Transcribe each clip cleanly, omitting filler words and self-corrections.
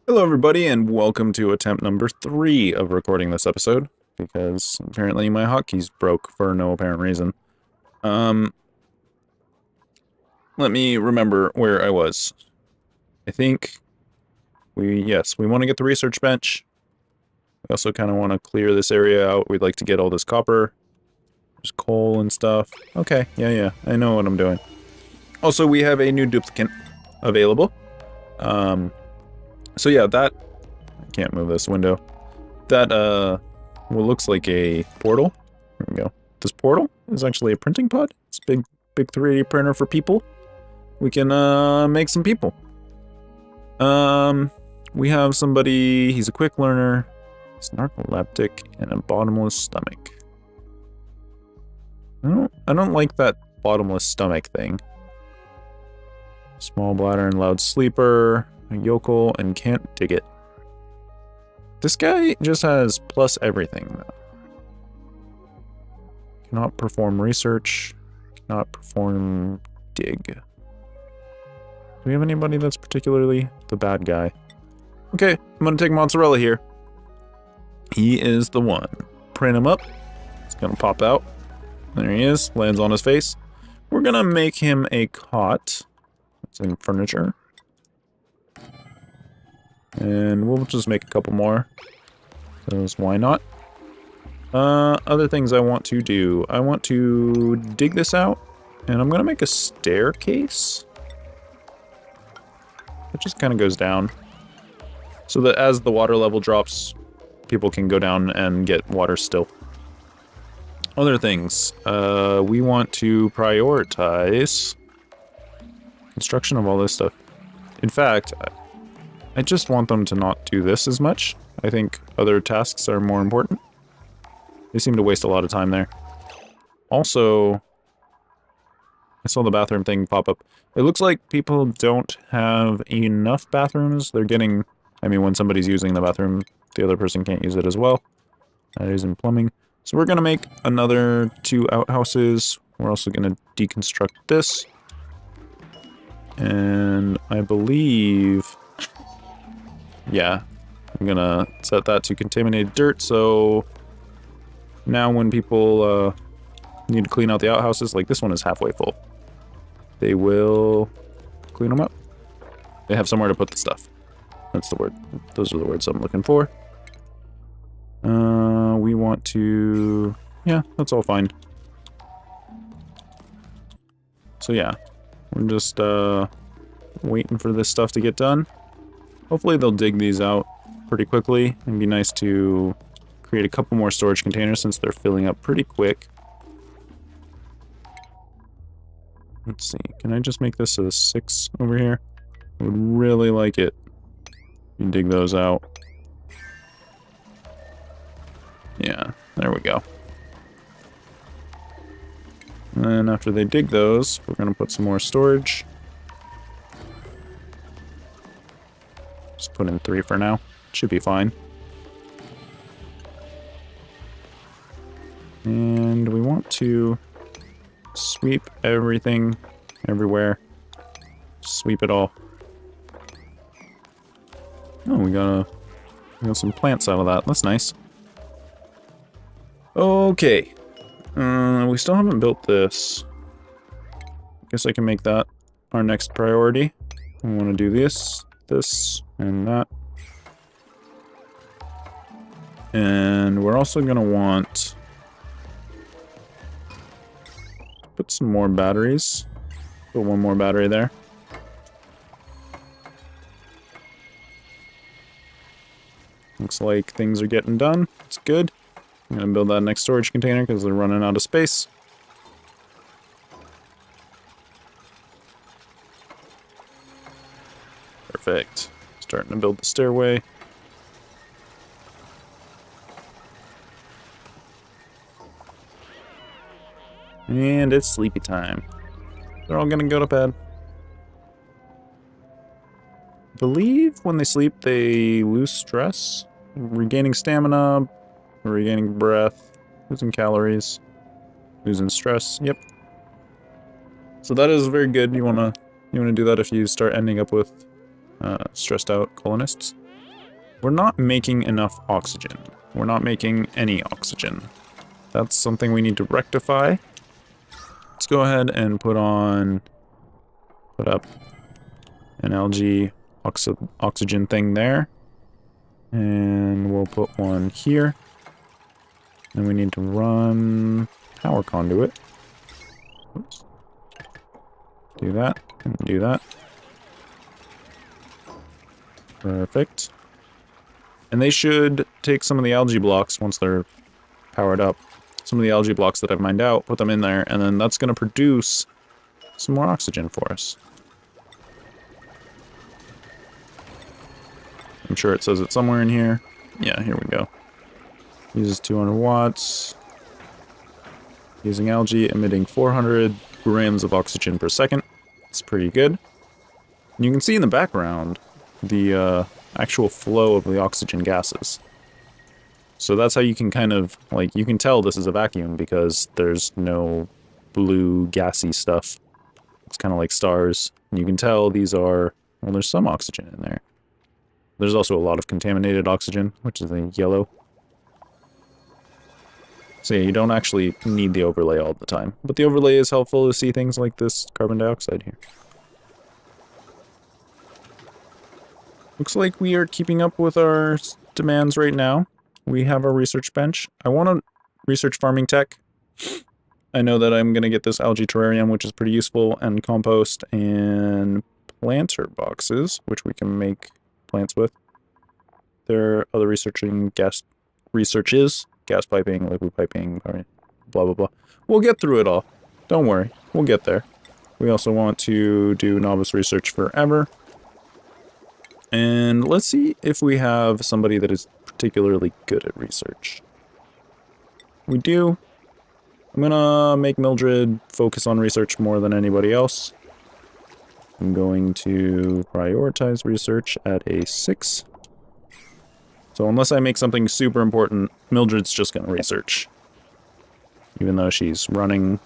Hello, everybody, and welcome to attempt number 3 of recording this episode, because apparently my hotkeys broke for no apparent reason. Um, Let me remember where I was. I think we want to get the research bench. We also kind of want to clear this area out. We'd like to get all this copper. There's coal and stuff. Okay, yeah, I know what I'm doing. Also, we have a new duplicate available. So yeah, I can't move this window. That, what looks like a portal. There we go. This portal is actually a printing pod. It's a big 3D printer for people. We can, make some people. We have somebody, he's a quick learner. He's narcoleptic and a bottomless stomach. I don't like that bottomless stomach thing. Small bladder and loud sleeper. A yokel and can't dig it. This guy just has plus everything, though. Cannot perform research. Cannot perform dig. Do we have anybody that's particularly the bad guy? Okay, I'm gonna take mozzarella here. He is the one. Print him up. It's gonna pop out. There he is. Lands on his face. We're gonna make him a cot. It's in furniture. And we'll just make a couple more. Because why not? Other things I want to do. I want to dig this out. And I'm going to make a staircase. It just kind of goes down. So that as the water level drops, people can go down and get water still. Other things. We want to prioritize construction of all this stuff. In fact, I just want them to not do this as much. I think other tasks are more important. They seem to waste a lot of time there. Also, I saw the bathroom thing pop up. It looks like people don't have enough bathrooms. They're getting... I mean, when somebody's using the bathroom, the other person can't use it as well. That is in plumbing. So we're going to make another 2 outhouses. We're also going to deconstruct this. And I believe... yeah, I'm gonna set that to contaminated dirt, so now when people need to clean out the outhouses, like this one is halfway full, they will clean them up. They have somewhere to put the stuff. That's the word. Those are the words I'm looking for. We want to... yeah, that's all fine. So yeah, we're just waiting for this stuff to get done. Hopefully they'll dig these out pretty quickly. It'd be nice to create a couple more storage containers since they're filling up pretty quick. Let's see, can I just make this a 6 over here? I would really like it. You dig those out. Yeah, there we go. And then after they dig those, we're gonna put some more storage. Just put in 3 for now. Should be fine. And we want to sweep everything everywhere. Sweep it all. Oh, we got some plants out of that. That's nice. Okay. We still haven't built this. Guess I can make that our next priority. We want to do this, and that. And we're also going to want to put some more batteries. Put 1 more battery there. Looks like things are getting done. It's good. I'm going to build that next storage container because they're running out of space. Perfect. Starting to build the stairway. And it's sleepy time. They're all gonna go to bed. I believe when they sleep, they lose stress. Regaining stamina, regaining breath, losing calories, losing stress. Yep. So that is very good. You wanna do that if you start ending up with stressed out colonists. We're not making enough oxygen. We're not making any oxygen. That's something we need to rectify. Let's go ahead and put up an algae oxygen thing there. And we'll put one here. And we need to run power conduit. Oops. Do that, and do that. Perfect. And they should take some of the algae blocks once they're powered up. Some of the algae blocks that I've mined out, put them in there, and then that's going to produce some more oxygen for us. I'm sure it says it somewhere in here. Yeah, here we go. Uses 200 watts. Using algae, emitting 400 grams of oxygen per second. It's pretty good. And you can see in the background the actual flow of the oxygen gases. So that's how you can kind of, like, you can tell this is a vacuum because there's no blue gassy stuff. It's kind of like stars. And you can tell these are, well, there's some oxygen in there. There's also a lot of contaminated oxygen, which is the yellow. So yeah, you don't actually need the overlay all the time. But the overlay is helpful to see things like this carbon dioxide here. Looks like we are keeping up with our demands right now. We have our research bench. I want to research farming tech. I know that I'm going to get this algae terrarium, which is pretty useful, and compost, and planter boxes, which we can make plants with. There are other researches, gas piping, liquid piping, blah, blah, blah. We'll get through it all. Don't worry. We'll get there. We also want to do novice research forever. And let's see if we have somebody that is particularly good at research. We do. I'm gonna make Mildred focus on research more than anybody else. I'm going to prioritize research at a 6. So unless I make something super important, Mildred's just gonna research. Even though she's running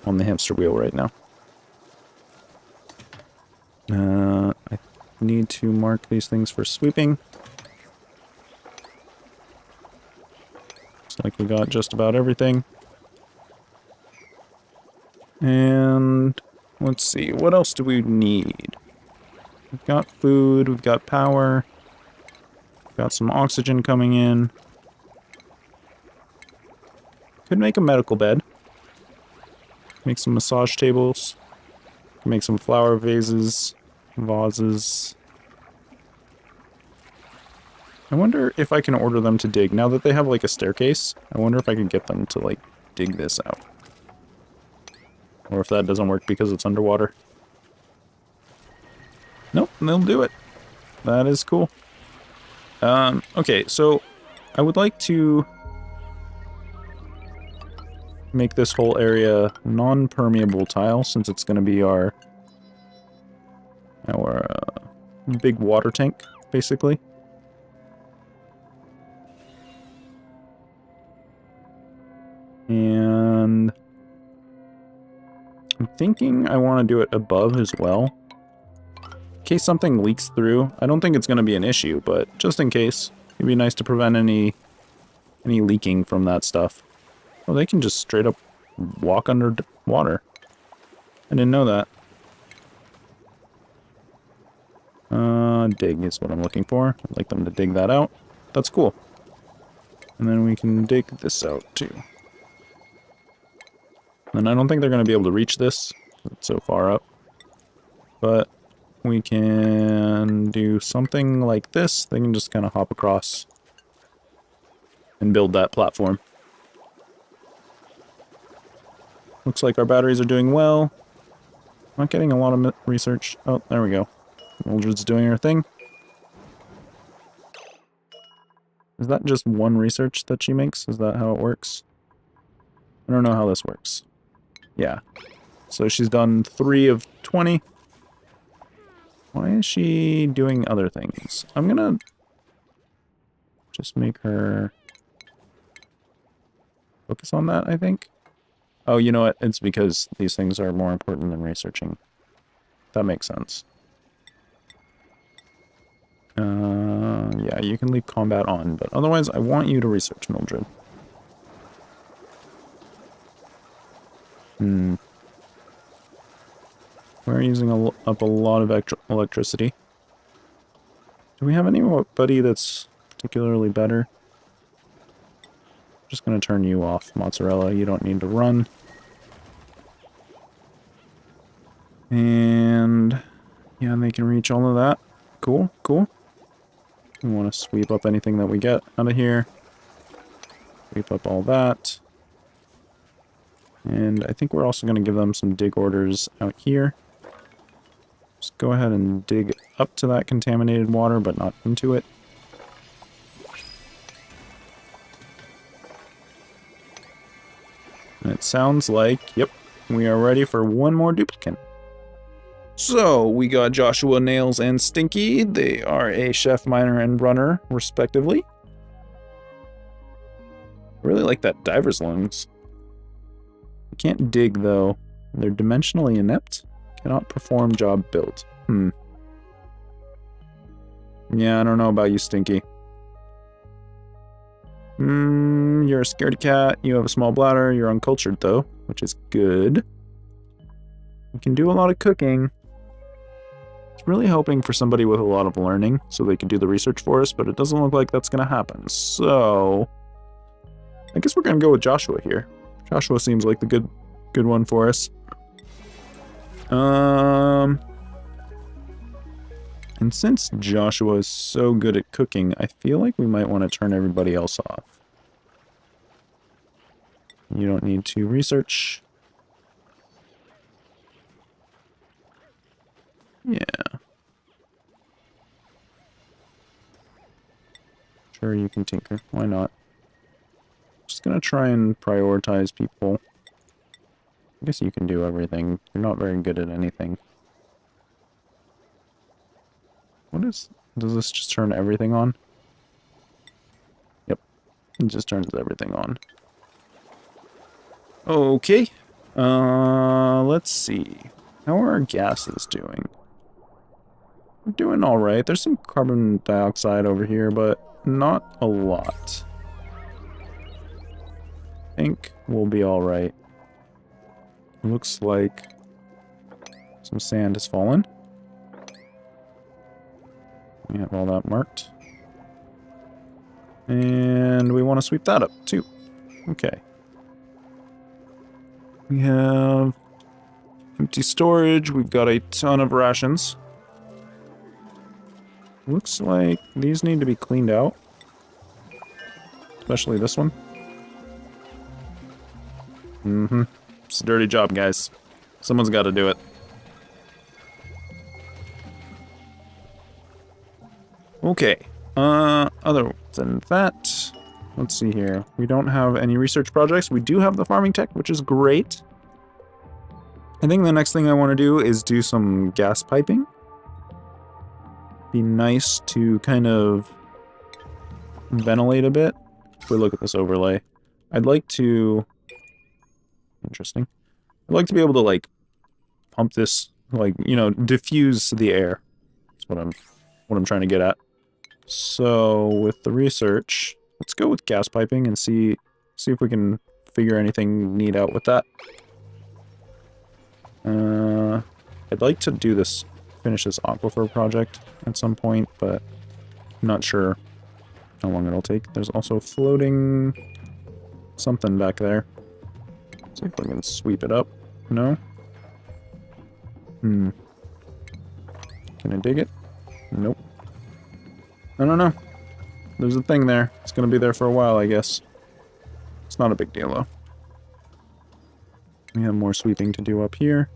on the hamster wheel right now. I need to mark these things for sweeping. Looks like we got just about everything. And let's see, what else do we need? We've got food, we've got power, we've got some oxygen coming in. Could make a medical bed. Make some massage tables. Make some flower vases. Vases. I wonder if I can order them to dig. Now that they have like a staircase, I wonder if I can get them to like dig this out. Or if that doesn't work because it's underwater. Nope, they'll do it. That is cool. Okay, so I would like to make this whole area non-permeable tile since it's going to be our big water tank, basically. And I'm thinking I want to do it above as well. In case something leaks through. I don't think it's going to be an issue, but just in case. It'd be nice to prevent any leaking from that stuff. Oh, they can just straight up walk under water. I didn't know that. Dig is what I'm looking for. I'd like them to dig that out. That's cool. And then we can dig this out too. And I don't think they're going to be able to reach this. It's so far up. But we can do something like this. They can just kind of hop across and build that platform. Looks like our batteries are doing well. Not getting a lot of research. Oh, there we go. Mildred's doing her thing. Is that just one research that she makes? Is that how it works? I don't know how this works. Yeah. So she's done 3 of 20. Why is she doing other things? I'm gonna just make her focus on that, I think. Oh, you know what? It's because these things are more important than researching. That makes sense. Yeah, you can leave combat on, but otherwise I want you to research, Mildred. We're using up a lot of electricity. Do we have anybody that's particularly better? Just gonna turn you off, Mozzarella. You don't need to run. And yeah, they can reach all of that. Cool, cool. We want to sweep up anything that we get out of here. Sweep up all that. And I think we're also going to give them some dig orders out here. Just go ahead and dig up to that contaminated water, but not into it. And it sounds like, yep, we are ready for one more duplicate. So, we got Joshua, Nails, and Stinky. They are a chef, miner, and runner, respectively. I really like that diver's lungs. You can't dig, though. They're dimensionally inept. Cannot perform job built. Yeah, I don't know about you, Stinky. You're a scaredy cat. You have a small bladder. You're uncultured, though, which is good. You can do a lot of cooking. Really hoping for somebody with a lot of learning so they can do the research for us, but it doesn't look like that's going to happen. So I guess we're going to go with Joshua here. Joshua seems like the good one for us. And since Joshua is so good at cooking, I feel like we might want to turn everybody else off. You don't need to research. Yeah. Sure, you can tinker. Why not? Just gonna try and prioritize people. I guess you can do everything. You're not very good at anything. Does this just turn everything on? Yep. It just turns everything on. Okay. Let's see. How are our gases doing? We're doing alright. There's some carbon dioxide over here, but not a lot. I think we'll be alright. Looks like some sand has fallen. We have all that marked. And we want to sweep that up, too. Okay. We have empty storage. We've got a ton of rations. Looks like these need to be cleaned out. Especially this one. It's a dirty job, guys. Someone's got to do it. Okay. Other than that, let's see here. We don't have any research projects. We do have the farming tech, which is great. I think the next thing I want to do is do some gas piping. Be nice to kind of ventilate a bit. If we look at this overlay, I'd like to... Interesting. I'd like to be able to, like, pump this, like, you know, diffuse the air. That's what I'm trying to get at. So, with the research, let's go with gas piping and see if we can figure anything neat out with that. I'd like to do this, finish this aquifer project at some point, but I'm not sure how long it'll take. There's also floating something back there. See if we can sweep it up. No? Can I dig it? Nope. I don't know. There's a thing there. It's gonna be there for a while, I guess. It's not a big deal, though. We have more sweeping to do up here.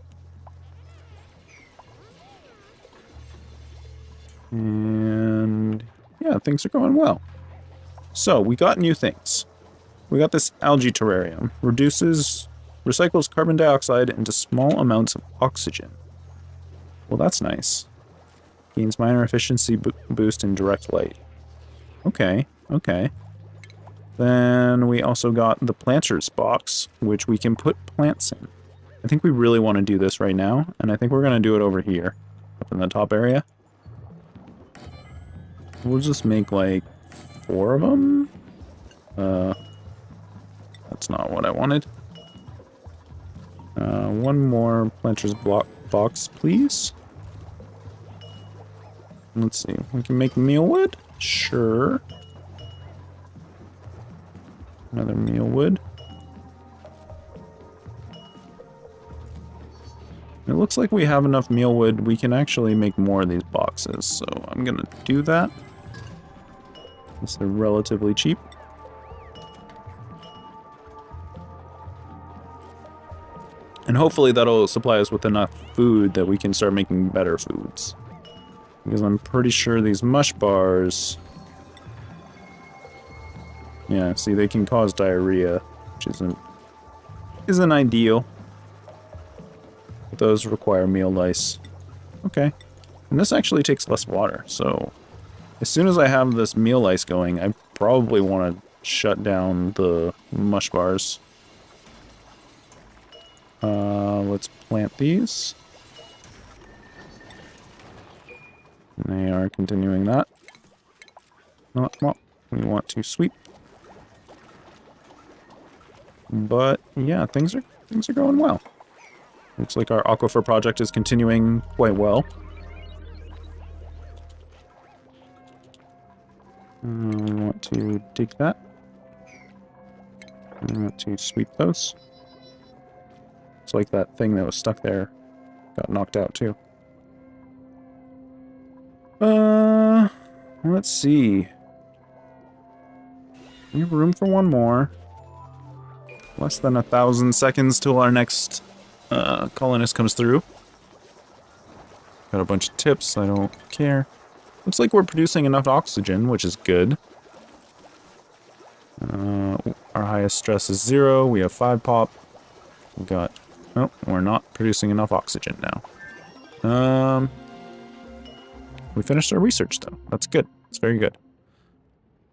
And yeah, things are going well. So, we got new things. We got this algae terrarium. Recycles carbon dioxide into small amounts of oxygen. Well, that's nice. Gains minor efficiency boost in direct light. Okay, okay. Then we also got the planters box, which we can put plants in. I think we really want to do this right now, and I think we're going to do it over here, up in the top area. We'll just make like 4 of them. That's not what I wanted. One more planter's block box, please. Let's see. We can make mealwood? Sure. Another mealwood. It looks like we have enough mealwood. We can actually make more of these boxes, so I'm gonna do that. Since they're relatively cheap. And hopefully that'll supply us with enough food that we can start making better foods. Because I'm pretty sure these mush bars... Yeah, see, they can cause diarrhea, which isn't ideal. But those require meal lice. Okay. And this actually takes less water, so... As soon as I have this meal lice going, I probably want to shut down the mush bars. Let's plant these. And they are continuing that. Not what we want to sweep. But yeah, things are going well. Looks like our aquifer project is continuing quite well. We want to dig that. We want to sweep those. It's like that thing that was stuck there got knocked out too. Let's see. We have room for one more. Less than 1,000 seconds till our next colonist comes through. Got a bunch of tips, I don't care. Looks like we're producing enough oxygen, which is good. Our highest stress is 0. We have 5 pop. We got... Oh, we're not producing enough oxygen now. We finished our research, though. That's good. It's very good.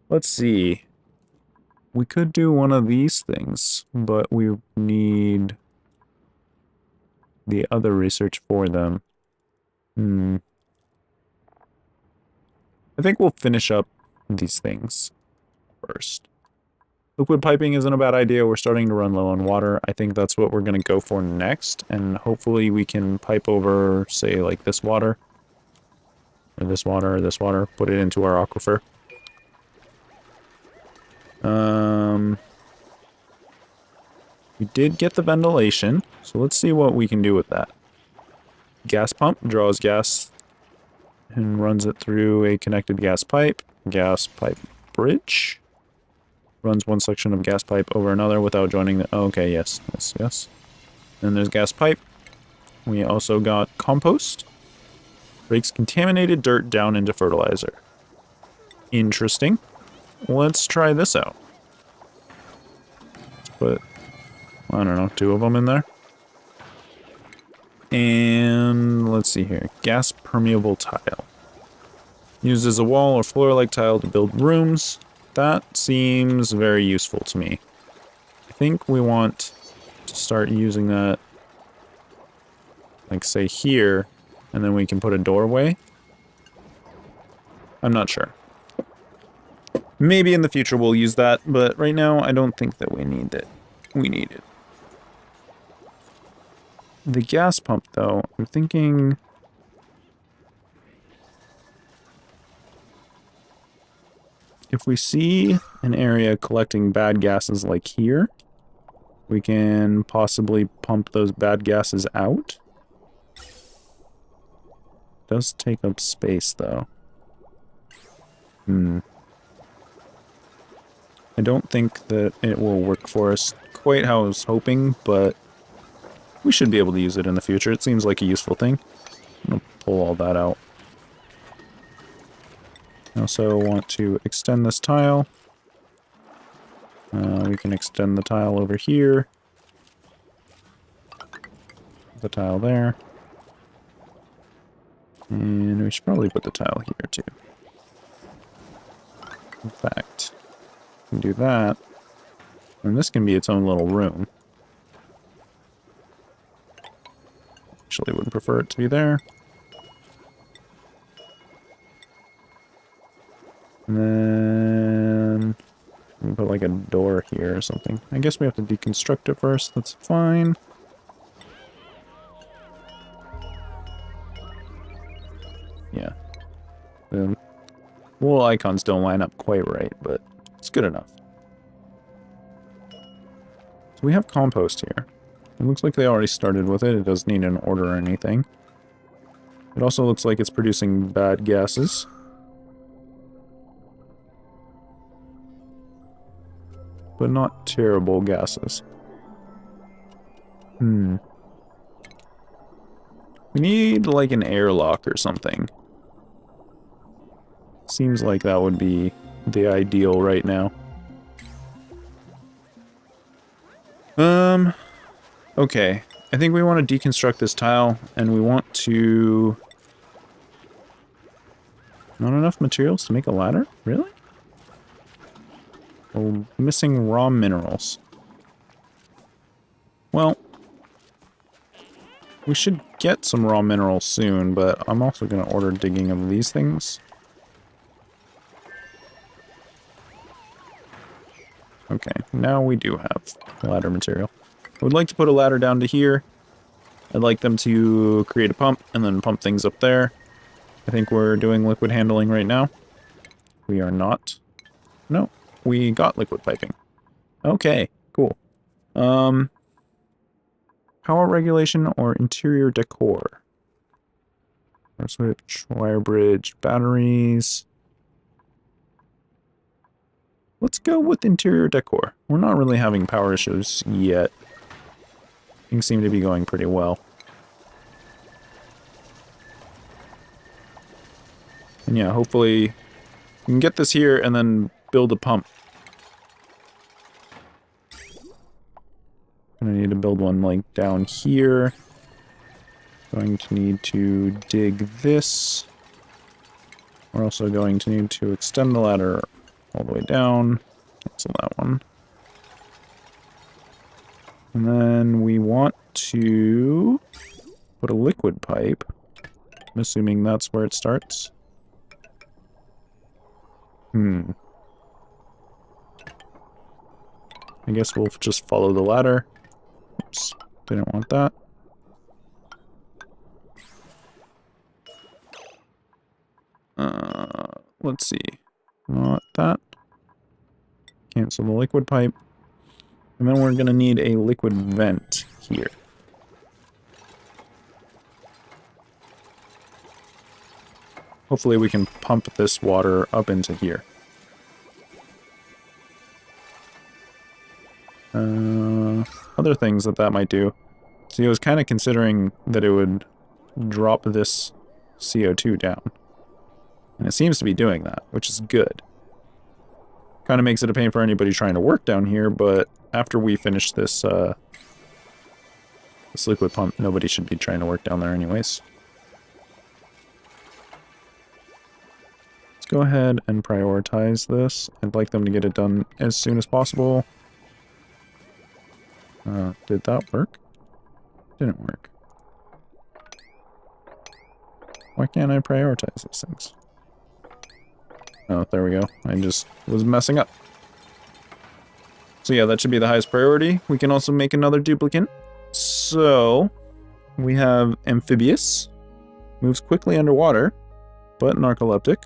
Let's see. We could do one of these things, but we need the other research for them. I think we'll finish up these things first. Liquid piping isn't a bad idea. We're starting to run low on water. I think that's what we're going to go for next, and hopefully we can pipe over, say, like this water. Or this water, or this water. Put it into our aquifer. We did get the ventilation, so let's see what we can do with that. Gas pump draws gas and runs it through a connected gas pipe. Gas pipe bridge. Runs one section of gas pipe over another without joining the... Oh, okay, yes. Then there's gas pipe. We also got compost. Breaks contaminated dirt down into fertilizer. Interesting. Let's try this out. Let's put, I don't know, 2 of them in there. And let's see here. Gas permeable tile. Used as a wall or floor-like tile to build rooms. That seems very useful to me. I think we want to start using that, like, say here, and then we can put a doorway. I'm not sure. Maybe in the future we'll use that, but right now I don't think that we need it. The gas pump, though, I'm thinking... If we see an area collecting bad gases like here, we can possibly pump those bad gases out. Does take up space, though. I don't think that it will work for us quite how I was hoping, but we should be able to use it in the future. It seems like a useful thing. I'm gonna pull all that out. I also want to extend this tile. We can extend the tile over here. The tile there. And we should probably put the tile here too. In fact, we can do that. And this can be its own little room. Actually, would prefer it to be there. And then we put like a door here or something. I guess we have to deconstruct it first. That's fine. Yeah. The little icons don't line up quite right, but it's good enough. So we have compost here. It looks like they already started with it. It doesn't need an order or anything. It also looks like it's producing bad gases. But not terrible gases. We need like an airlock or something. Seems like that would be the ideal right now. Okay. I think we want to deconstruct this tile, and we want to... Not enough materials to make a ladder? Really? We're missing raw minerals. Well, we should get some raw minerals soon, but I'm also going to order digging of these things. Okay, now we do have ladder material. I would like to put a ladder down to here. I'd like them to create a pump and then pump things up there. I think we're doing liquid handling right now. We are not. No, we got liquid piping. Okay, cool. Power regulation or interior decor. Power switch, wire bridge, batteries. Let's go with interior decor. We're not really having power issues yet. Things seem to be going pretty well. And yeah, hopefully we can get this here and then build a pump. Gonna need to build one like down here. Going to need to dig this. We're also going to need to extend the ladder all the way down. Cancel that one. And then we want to put a liquid pipe. I'm assuming that's where it starts. I guess we'll just follow the ladder. Oops, didn't want that. Let's see. Not that. Cancel the liquid pipe. And then we're going to need a liquid vent here. Hopefully we can pump this water up into here. Other things that might do. See, I was kind of considering that it would drop this CO2 down. And it seems to be doing that, which is good. Kind of makes it a pain for anybody trying to work down here, but after we finish this, this liquid pump, nobody should be trying to work down there anyways. Let's go ahead and prioritize this. I'd like them to get it done as soon as possible. Did that work? Didn't work. Why can't I prioritize these things? Oh, there we go. I just was messing up. So yeah, that should be the highest priority. We can also make another duplicate. So, we have amphibious. Moves quickly underwater, but narcoleptic.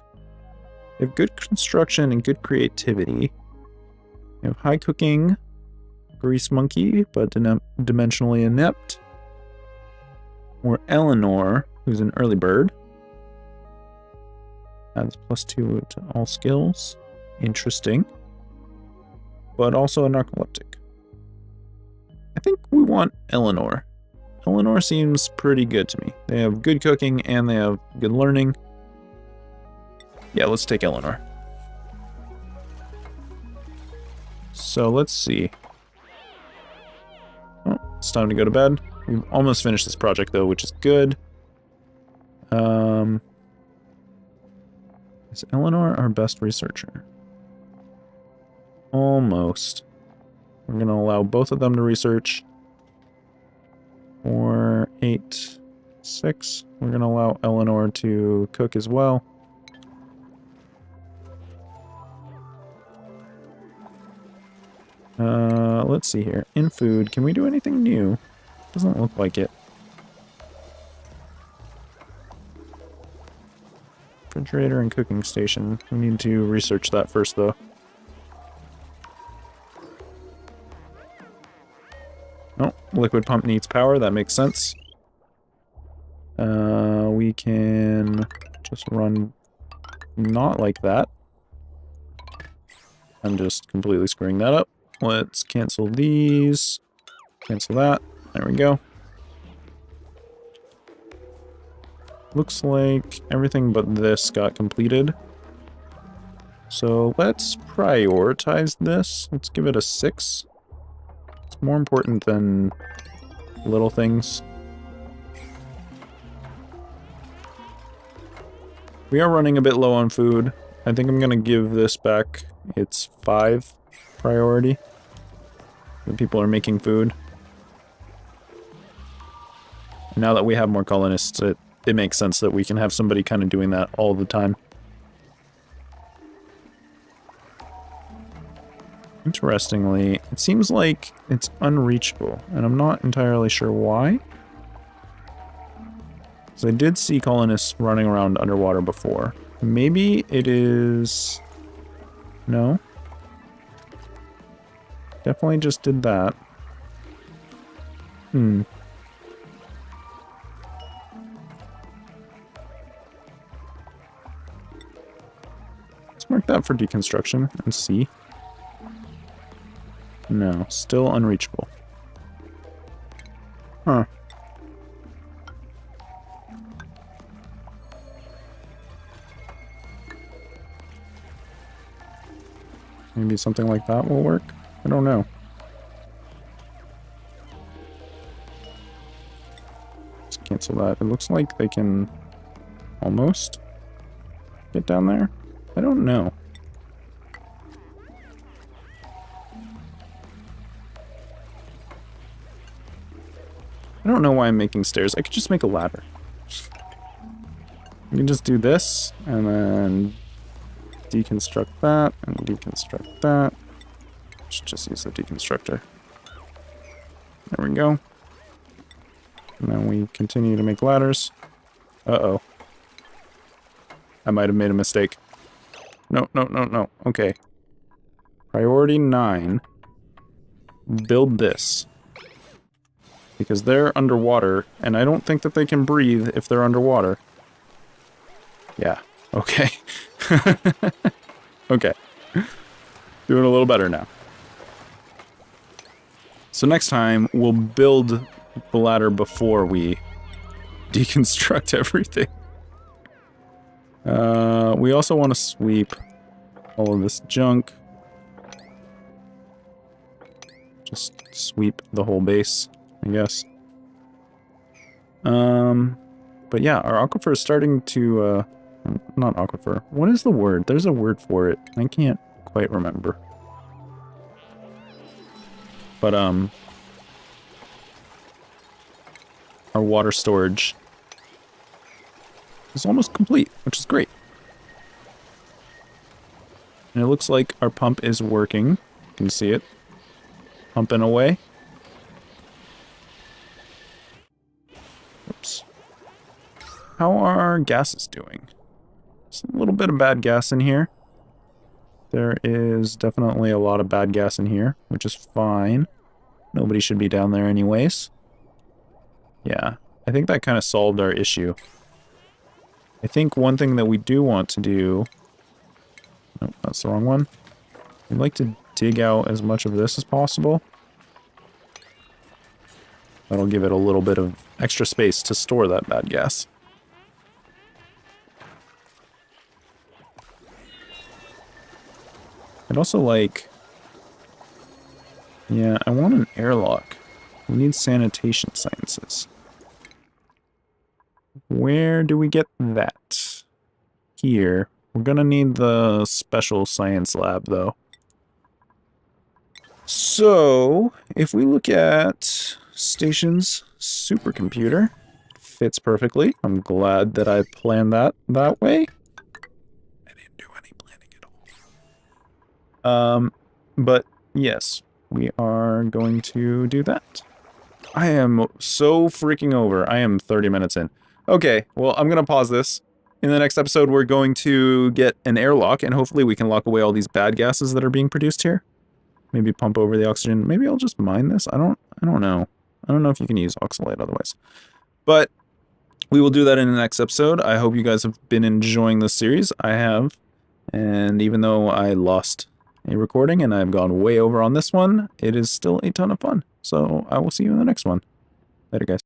They have good construction and good creativity. They have high cooking, grease monkey, but dimensionally inept. Or Eleanor, who's an early bird. Adds +2 to all skills. Interesting. But also a narcoleptic. I think we want Eleanor. Eleanor seems pretty good to me. They have good cooking and they have good learning. Yeah, let's take Eleanor. So let's see. Oh, it's time to go to bed. We've almost finished this project though, which is good. Is Eleanor our best researcher? Almost. We're going to allow both of them to research. 4, 8, 6. We're going to allow Eleanor to cook as well. Let's see here. In food, can we do anything new? Doesn't look like it. Refrigerator and cooking station. We need to research that first, though. Oh, liquid pump needs power. That makes sense. We can just run not like that. I'm just completely screwing that up. Let's cancel these. Cancel that. There we go. Looks like everything but this got completed. So let's prioritize this. Let's give it a 6. It's more important than little things. We are running a bit low on food. I think I'm going to give this back its 5 priority. The people are making food. Now that we have more colonists, it makes sense that we can have somebody kind of doing that all the time. Interestingly, it seems like it's unreachable, and I'm not entirely sure why. Because I did see colonists running around underwater before. Maybe it is... No. Definitely just did that. Let's mark that for deconstruction and see. No, still unreachable. Huh. Maybe something like that will work? I don't know. Let's cancel that. It looks like they can almost get down there. I don't know. I don't know why I'm making stairs. I could just make a ladder. You can just do this, and then deconstruct that, and deconstruct that. Let's just use the deconstructor. There we go. And then we continue to make ladders. Uh-oh. I might have made a mistake. No, no, no, no. Okay. Priority 9. Build this. Because they're underwater, and I don't think that they can breathe if they're underwater. Yeah. Okay. Okay. Doing a little better now. So next time, we'll build the ladder before we deconstruct everything. We also want to sweep all of this junk. Just sweep the whole base, I guess. But yeah, our aquifer is starting to, not aquifer. What is the word? There's a word for it. I can't quite remember. But, our water storage is almost complete, which is great. And it looks like our pump is working. You can see it pumping away. Oops. How are our gases doing? There's a little bit of bad gas in here. There is definitely a lot of bad gas in here, which is fine. Nobody should be down there anyways. Yeah, I think that kind of solved our issue. I think one thing that we do want to do... Nope, that's the wrong one. We'd like to dig out as much of this as possible. That'll give it a little bit of extra space to store that bad gas. I'd also like... Yeah, I want an airlock. We need sanitation sciences. Where do we get that? Here. We're gonna need the special science lab, though. So, if we look at Station's supercomputer, fits perfectly. I'm glad that I planned that way. I didn't do any planning at all. But, yes. we are going to do that. I am so freaking over. I am 30 minutes in. Okay, well, I'm gonna pause this. In the next episode, we're going to get an airlock, and hopefully we can lock away all these bad gases that are being produced here. Maybe pump over the oxygen. Maybe I'll just mine this. I don't know. I don't know if you can use oxalate otherwise. But we will do that in the next episode. I hope you guys have been enjoying this series. I have. And even though I lost a recording and I've gone way over on this one, it is still a ton of fun. So I will see you in the next one. Later, guys.